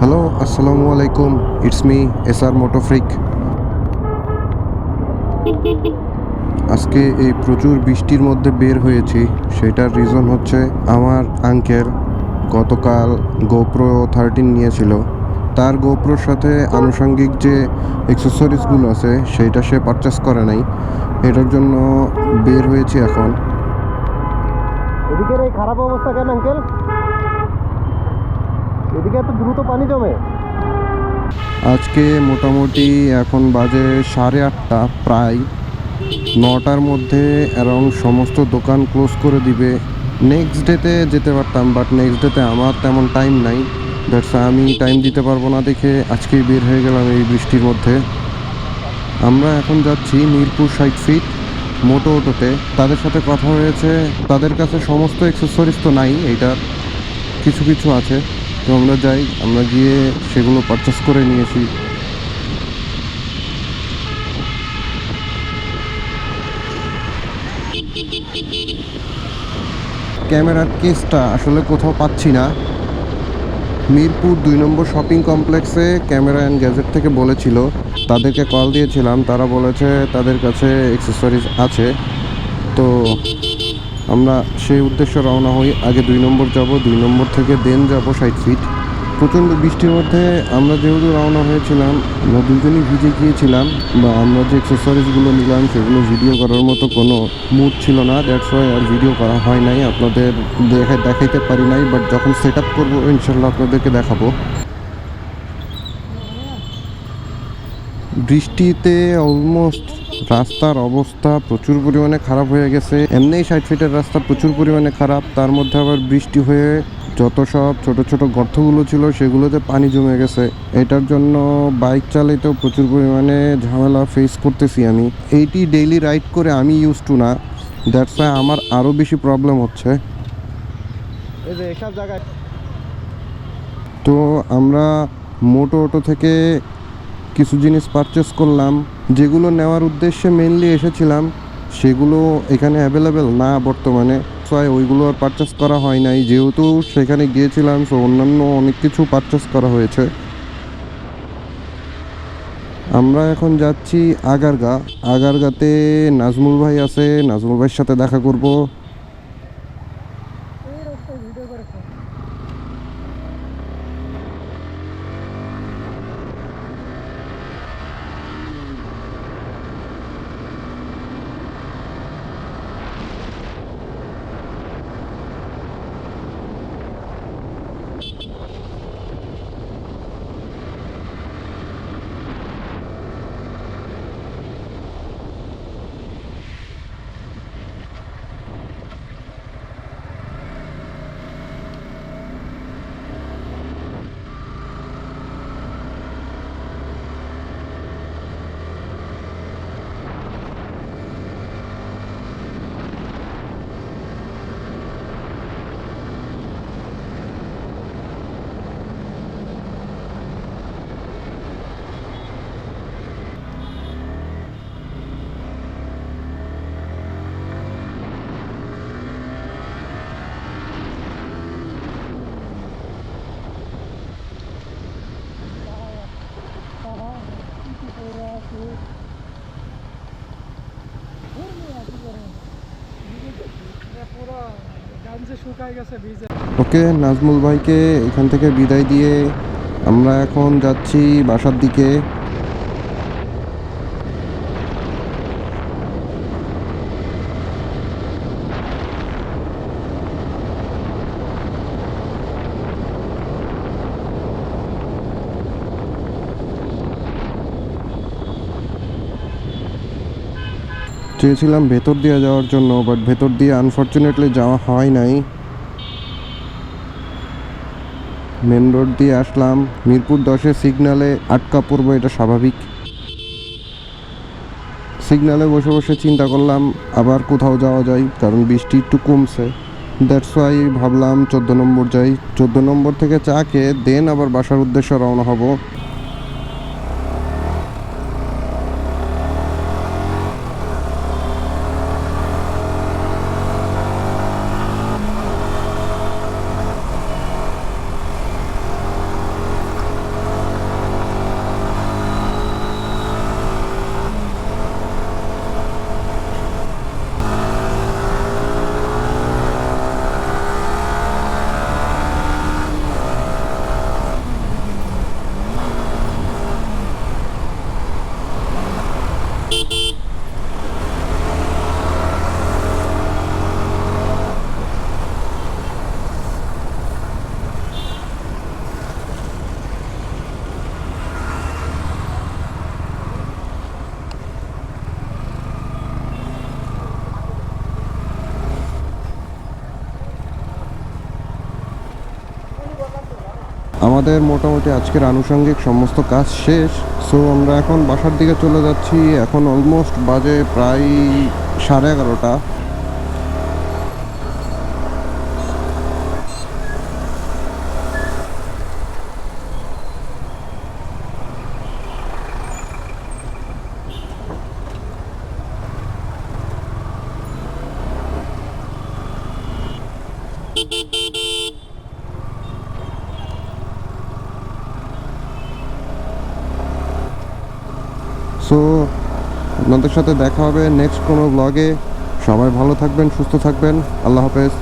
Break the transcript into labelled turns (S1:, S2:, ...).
S1: Hello, আসসালামু আলাইকুম। It's me SR Motofreak. আজকে এই প্রচুর বৃষ্টির মধ্যে বের হয়েছি। সেটার রিজন হচ্ছে আমার আঙ্কেল গতকাল গোপ্রো 13 নিয়েছিল। তার গোপ্রোর সাথে আনুষঙ্গিক যে অ্যাক্সেসরিজগুলো আছে সেইটা সে পারচেস করে নাই। এটার জন্য বের হয়েছি এখন।
S2: এদিকের এই খারাপ অবস্থা কেন আঙ্কেল? এদিকে এত দ্রুত পানি জমে?
S1: আজকে মোটামুটি এখন বাজে 8:30, প্রায় 9টার মধ্যে অ্যারাউন্ড সমস্ত দোকান ক্লোজ করে দিবে। নেক্সট ডেতে যেতে পারতাম, বাট নেক্সট ডেতে আমার তেমন টাইম নাই। দ্যাটস আমি টাইম দিতে পারবো না দেখে আজকেই বের হয়ে গেলাম এই বৃষ্টির মধ্যে। আমরা এখন যাচ্ছি মিরপুর 60 ফিট মোটো অটোতে। তাদের সাথে কথা হয়েছে, তাদের কাছে সমস্ত অ্যাক্সেসরিজ তো নাই, এইটার কিছু কিছু আছে। তো আমরা যাই, আমরা গিয়ে সেগুলো পারচেস করে নিয়েছি। ক্যামেরার কেসটা আসলে কোথাও পাচ্ছি না। মিরপুর 2 নম্বর শপিং কমপ্লেক্সে ক্যামেরা অ্যান্ড গ্যাজেট থেকে বলেছিল, তাদেরকে কল দিয়েছিলাম, তারা বলেছে তাদের কাছে অ্যাক্সেসরিজ আছে। তো আমরা সেই উদ্দেশ্যে রওনা হই। আগে 2 নম্বর যাব, 2 নম্বর থেকে দেন যাব 60 ফিট। প্রচণ্ড বৃষ্টির মধ্যে আমরা যেহেতু রওনা হয়েছিলাম, আমরা দুজনেই ভিজে গিয়েছিলাম, বা আমরা যে অ্যাক্সেসরিজগুলো নিলাম সেগুলো ভিডিও করার মতো কোনো মুড ছিল না। দ্যাটস ওয়াই আর ভিডিও করা হয় নাই, আপনাদের দেখাইতে পারি নাই। বাট যখন সেট আপ করবো ইনশাল্লাহ আপনাদেরকে দেখাবো। বৃষ্টিতে অলমোস্ট রাস্তার অবস্থা প্রচুর পরিমাণে খারাপ হয়ে গেছে। এমনিই 60 ফিটের রাস্তা প্রচুর পরিমাণে খারাপ, তার মধ্যে আবার বৃষ্টি হয়ে যত সব ছোট ছোট গর্তগুলো ছিল সেগুলোতে পানি জমে গেছে। এটার জন্য বাইক চালাইতেও প্রচুর পরিমাণে ঝামেলা ফেস করতেছি আমি। এইটি ডেইলি রাইড করে আমি ইউজ টু না, দ্যাটস ওয়াই আমার আরও বেশি প্রবলেম হচ্ছে।
S2: এই যে এসব জায়গায়
S1: তো আমরা মোটো অটো থেকে কিছু জিনিস পারচেস করলাম, যেগুলো নেওয়ার উদ্দেশ্যে মেনলি এসেছিলাম সেগুলো এখানে অ্যাভেলেবেল না বর্তমানে। তাই ওইগুলো আর পারচেস করা হয় নাই, যেহেতু সেখানে গিয়েছিলাম। সো অন্যান্য অনেক কিছু পারচেস করা হয়েছে। আমরা এখন যাচ্ছি আগারগাতে নাজমুল ভাই আছে, নাজমুল ভাইয়ের সাথে দেখা করব। ওকে, নাজমুল ভাইকে এখান থেকে বিদায় দিয়ে আমরা এখন যাচ্ছি বাসার দিকে। চেয়েছিলাম ভেতর দিয়ে যাওয়ার জন্য, বাট ভেতর দিয়ে আনফর্চুনেটলি যাওয়া হয় নাই। মেন রোড দিয়ে আসলাম। মিরপুর 10-এ সিগন্যালে আটকা পড়বো, এটা স্বাভাবিক। সিগন্যালে বসে বসে চিন্তা করলাম আবার কোথাও যাওয়া যায়, কারণ বৃষ্টি একটু কমছে। দ্যাটস ওয়াই ভাবলাম 14 নম্বর যাই। 14 নম্বর থেকে চা খেয়ে দেন আবার বাসার উদ্দেশ্যে রওনা হব। আমাদের মোটামুটি আজকের আনুষঙ্গিক সমস্ত কাজ শেষ। সো আমরা এখন বাসার দিকে চলে যাচ্ছি। এখন অলমোস্ট বাজে প্রায় 11:30। সো আপনাদের সাথে দেখা হবে নেক্সট কোনো ব্লগে। সবাই ভালো থাকবেন, সুস্থ থাকবেন। আল্লাহ হাফেজ।